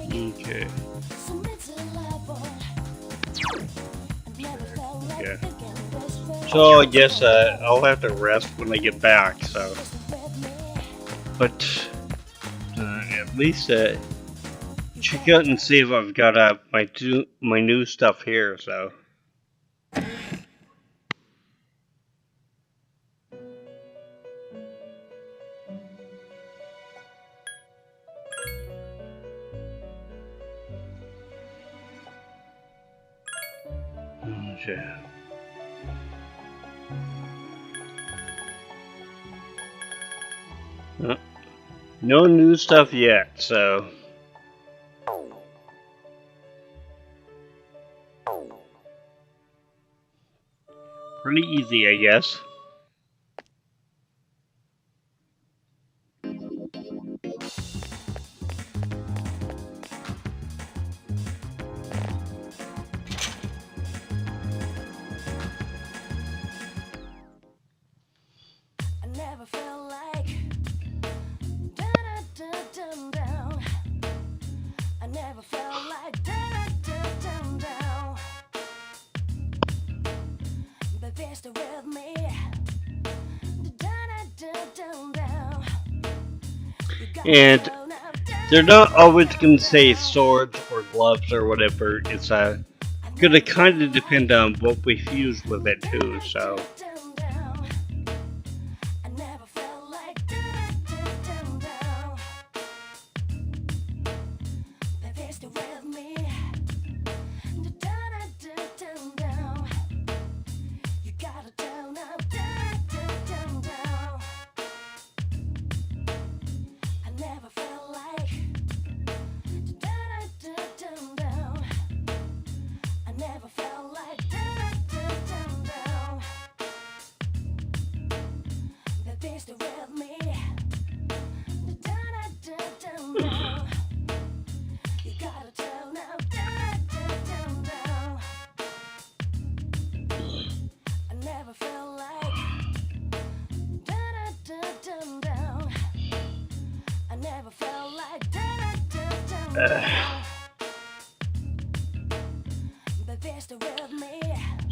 Okay. Yeah. So I guess I'll have to rest when I get back. So, but at least check out and see if I've got my new stuff here. So. Okay. No new stuff yet, so. Pretty easy, I guess. And they're not always going to say swords or gloves or whatever. It's going to kind of depend on what we fuse with it too. So.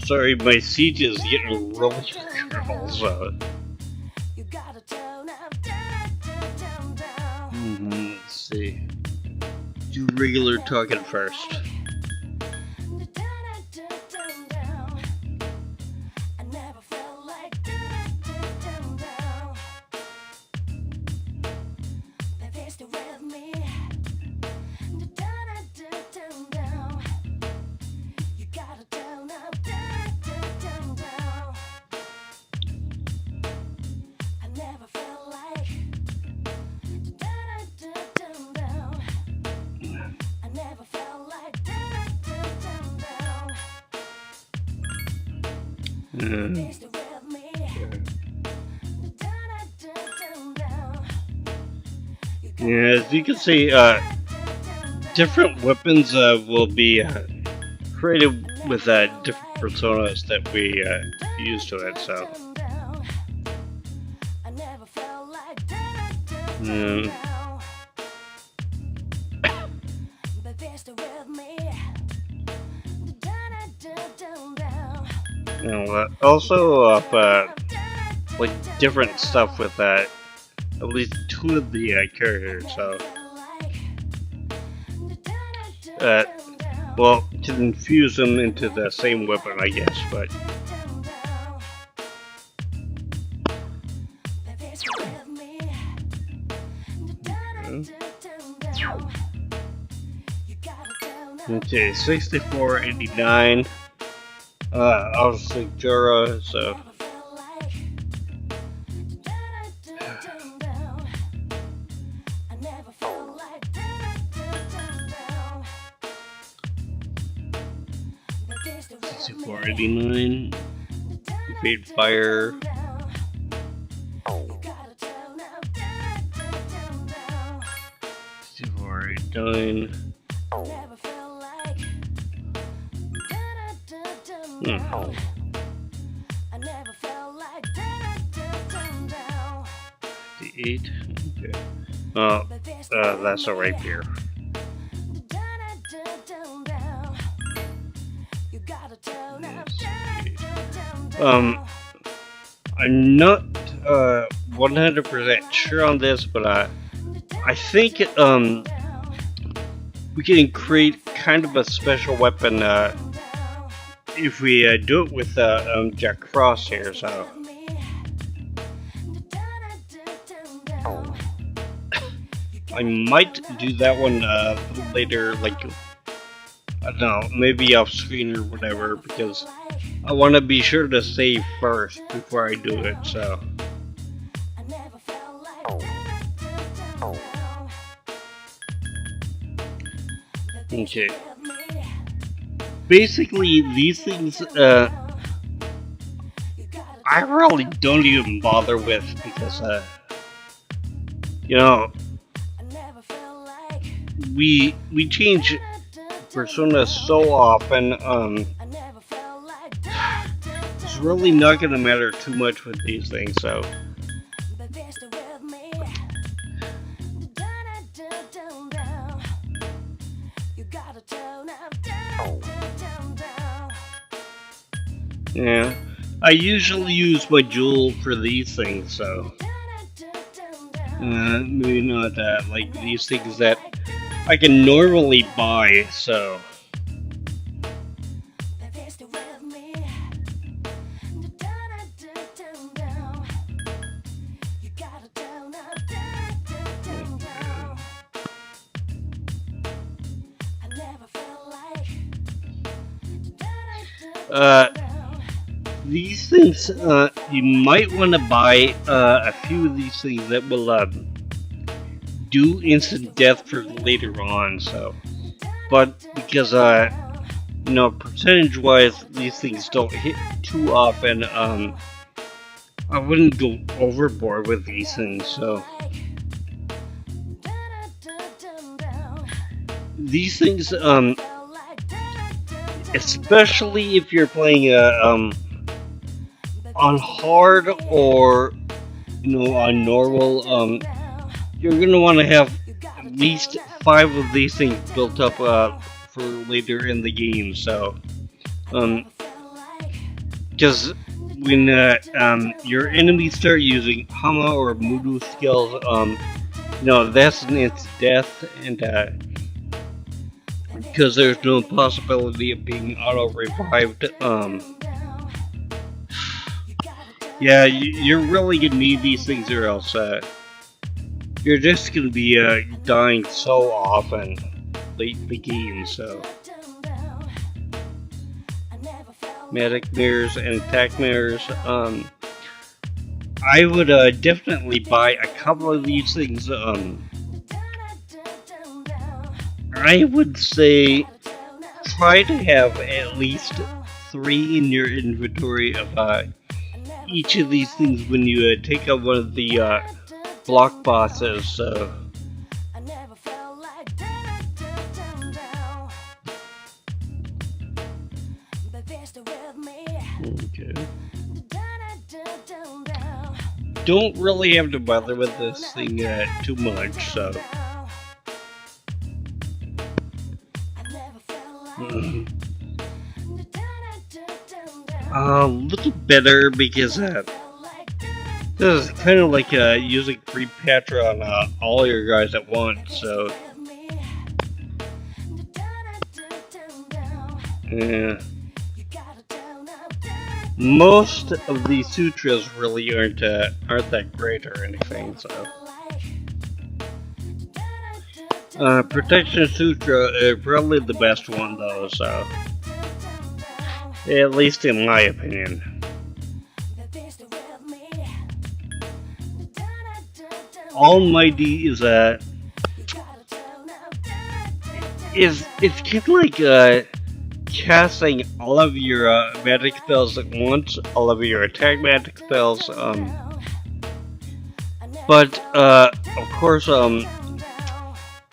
Sorry, my siege is getting really critical, so. Let's see. Do regular talking first. Yeah, as you can see, different weapons will be created with different personas that we use to it. So. Also, like different stuff with at least two of the characters. So, well, to infuse them into the same weapon, I guess. But. Okay, 6489. Obviously Jura, so. $64.89. Fade Fire. $64.89. The 8. Okay. That's a rapier. I'm not 100% sure on this, but I think we can create kind of a special weapon if we do it with Jack Frost here. So I might do that one later, like I don't know, maybe off screen or whatever, because I want to be sure to save first before I do it. So. Okay. Basically, these things, I really don't even bother with because, you know, we change personas so often. It's really not gonna matter too much with these things. So. Yeah, I usually use my jewel for these things, so maybe not like these things that I can normally buy, so. These things, you might want to buy a few of these things that will do instant death for later on. So, but because you know, percentage-wise, these things don't hit too often. I wouldn't go overboard with these things. So, these things, especially if you're playing on hard or on normal, you're gonna want to have at least 5 of these things built up for later in the game. So, because when your enemies start using Hama or Mudu skills, that's an instant death, and because there's no possibility of being auto revived. Yeah, you're really gonna need these things, or else you're just gonna be dying so often late in the game. So, medic mirrors and attack mirrors. I would definitely buy a couple of these things. I would say try to have at least 3 in your inventory of each of these things when you take out one of the block bosses. So. Okay. Don't really have to bother with this thing too much, so. A little better because this is kind of like using free Patra on all your guys at once, so. Yeah. Most of these sutras really aren't that great or anything, so. Protection Sutra is probably the best one though, so. At least in my opinion. Almighty is it's kind of like casting all of your magic spells at once, all of your attack magic spells, but of course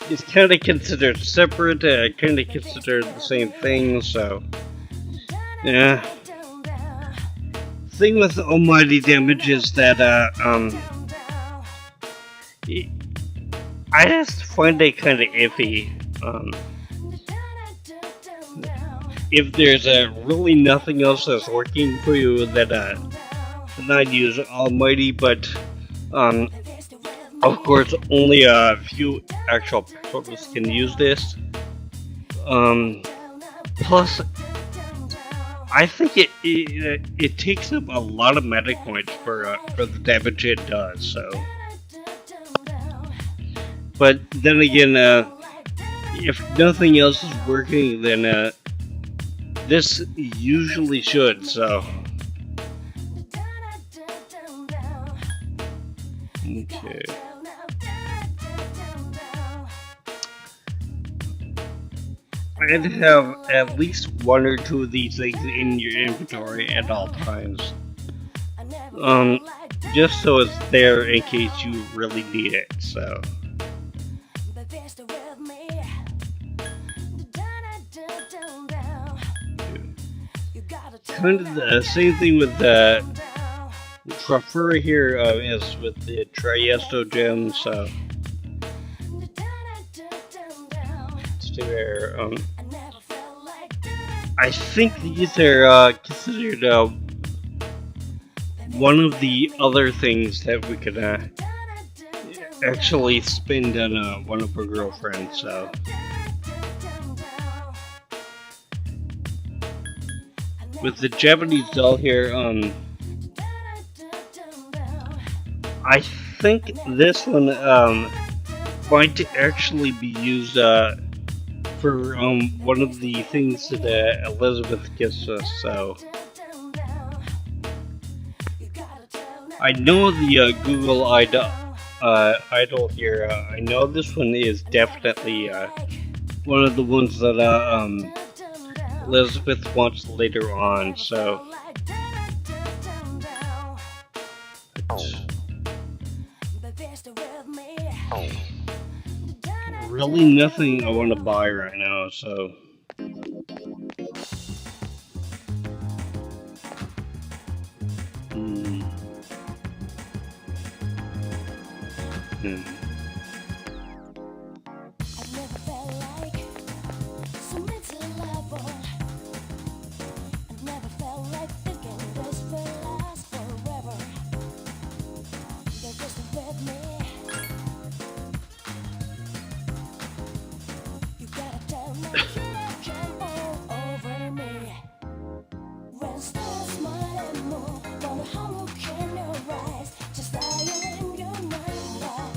it's kind of considered separate, kind of considered the same thing, so yeah. Thing with Almighty damage is that I just find it kind of iffy. if there's really nothing else that's working for you, then not use Almighty. But um, of course, only a few actual persons can use this. Plus, I think it takes up a lot of medic points for the damage it does. So, but then again, if nothing else is working, then this usually should. So, okay. And have at least one or two of these things in your inventory at all times. Just so it's there in case you really need it. So. Kind of the same thing with the Trafura here is with the Triesto gem. So. There. I think these are considered one of the other things that we could actually spend on one of our girlfriends. So. With the Japanese doll here, I think this one might actually be used for one of the things that Elizabeth gives us. So I know the Google idol here. I know this one is definitely one of the ones that Elizabeth wants later on. So. Really nothing I want to buy right now, so.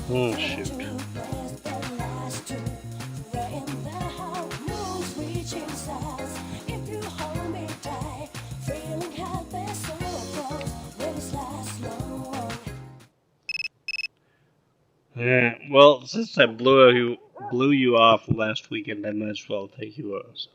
Oh, shoot. Yeah, well, since I blew you off last weekend, I might as well take you out.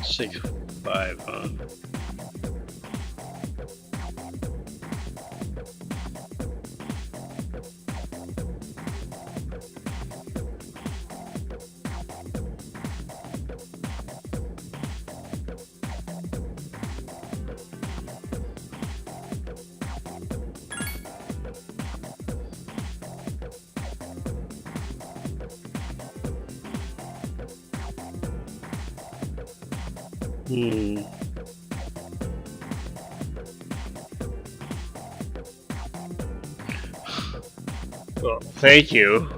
Six, 5, huh? Hmm. Well, thank you.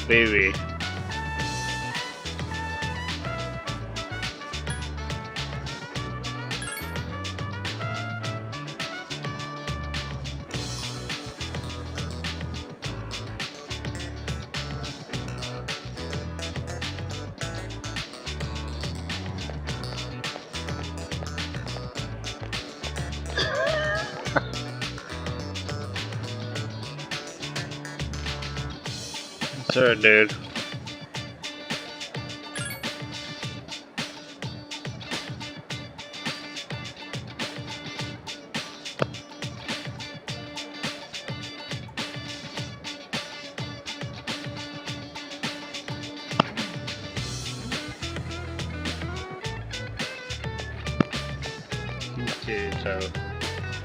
Baby. Sure, dude. Okay, so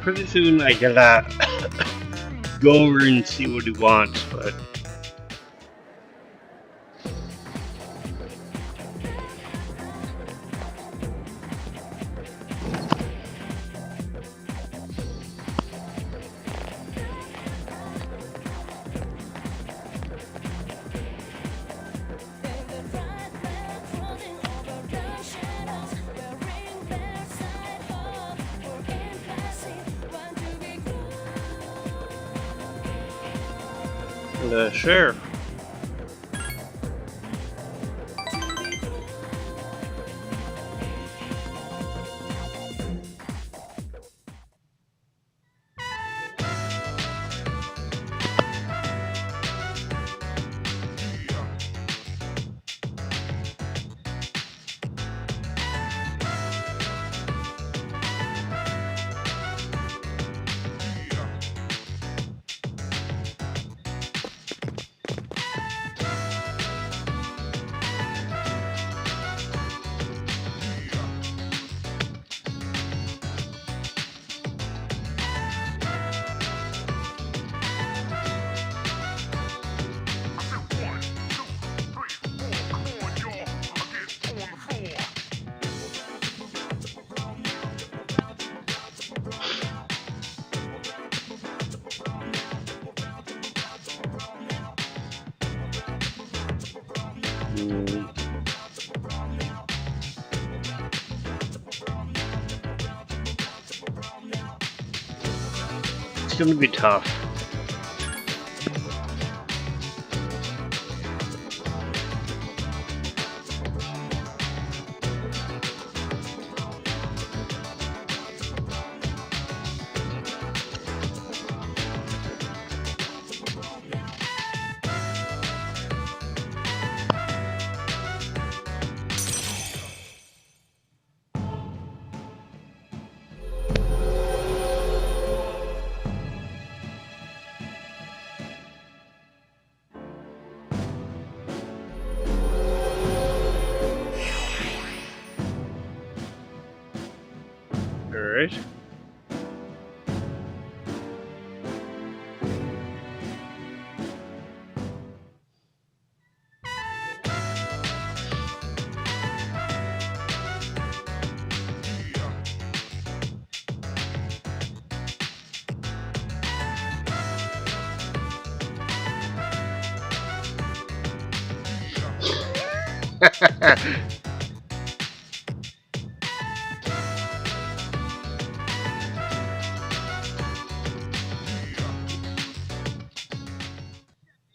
pretty soon I gotta go over and see what he wants, but sure. Mm, it's gonna be tough. Alright.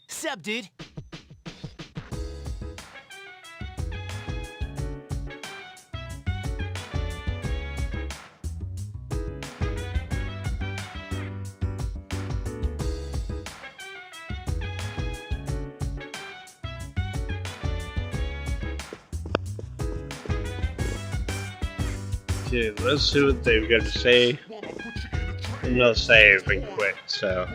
Sup, dude? Okay, let's see what they've got to say. And they'll save and quit, so.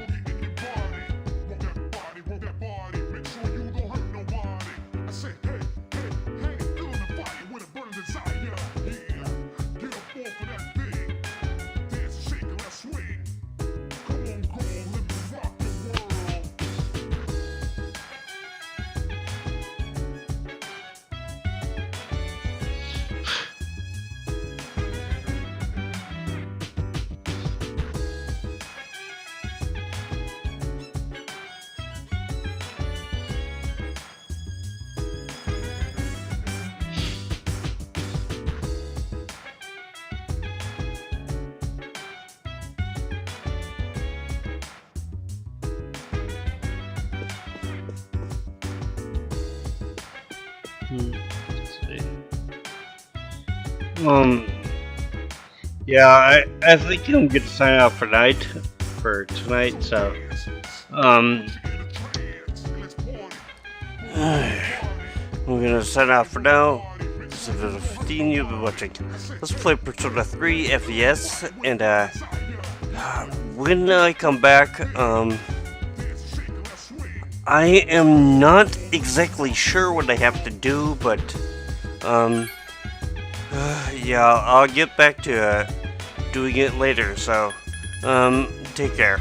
Yeah, I think I'm gonna sign off for tonight, so, I'm gonna sign off for now. This is episode 15 you've been watching. Let's play Persona 3 FES, and, when I come back, I am not exactly sure what I have to do, but, yeah, I'll get back to doing it later, so, take care.